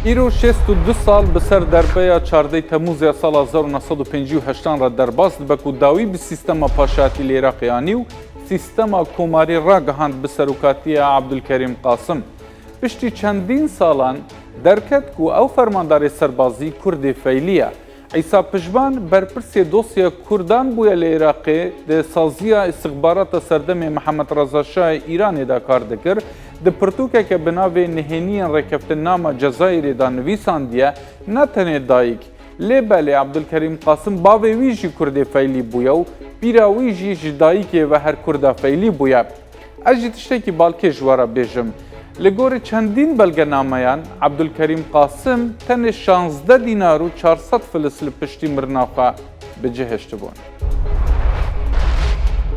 ایرو 62 سال بسر دربیا 14 تموز سال 1958 را درباز دبک و داوی به سیستم پاشاتی العراقیانی و سیستم کماری را گهاند به سروکاتی عبدالکریم قاسم. پشتی چندین سالان درکت کو او فرماندار سربازی کرد فعلیه. عیسی پشبان برپرسی دوسیا کردان بویا العراقی ده سازیا استخبارات سردم محمد رضا شاه ایران دا کار دکر ده پرتوکه که بناوی نهینی رکفت نام جزایر دا نویساندیه نتنه دایک لیبالی عبدالکریم قاسم باوی ویجی کرد فعلی بویا و پیرا ویجی جدایک و هر کرد فعلی بویا. اجی تشتکی بالکه جوارا بیجم. لگور چندین بلگنامه‌یان عبدالکریم قاسم تن 16 دینار و 400 فلس لپشتی مرناخه به جهشت بون.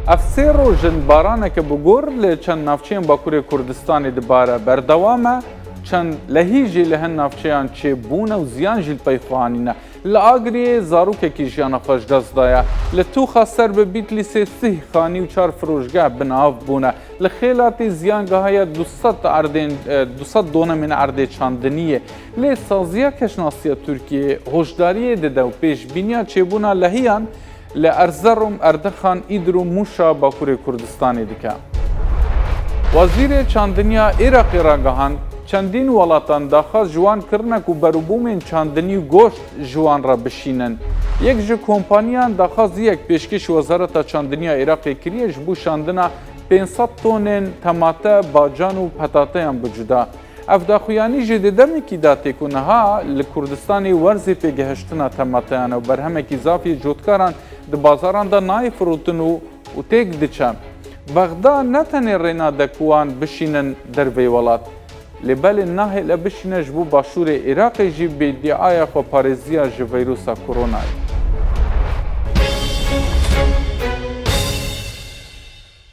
افسه روژن بارانه که بگور لچند نافچین باکور کردستانی دباره بردوامه چند لحیجی لهن نافچیان چه بونه و زیان جیل پیخوانینه لآگریه زاروکه کی جیانا خوش دست دایا لتوخا سر به بیت لیسه 3 خانی و 4 فروشگاه بناف بونه لخیلاتی زیانگاه های 200 دونه من عرده چاندنیه لی سازیا کشناسیه ترکیه هشداریه ده و پیش بینیا چه بونه لحیان لارزرم اردخان ایدرو موشا باکور کردستانی دکه وزیر چاندنیا عراقی را گهاند چندین ولاتان داخل جوان کرنک و بروبومین چاندنی و گوشت جوان را بشینن. یک جو کمپانیان داخل یک پیشکش وزارت چاندنی عراقی کریش بو شاندنا 500 تونن تماته باجان و پتاتیان بجدا. افداخویانی جدیدمی که داتی کنه ها لکردستانی ورزی پیگهشتنا تماتیان و برهمه که زافی جودکاران ده بازاران دا نای فروتن و تیک دچم. بغدا نتنی رینا دکوان بشینن در وی ولات. لبل نهی لبشینش بو باشور عراقی جی به دیعای خو پارزیا جو ویروسا کرونا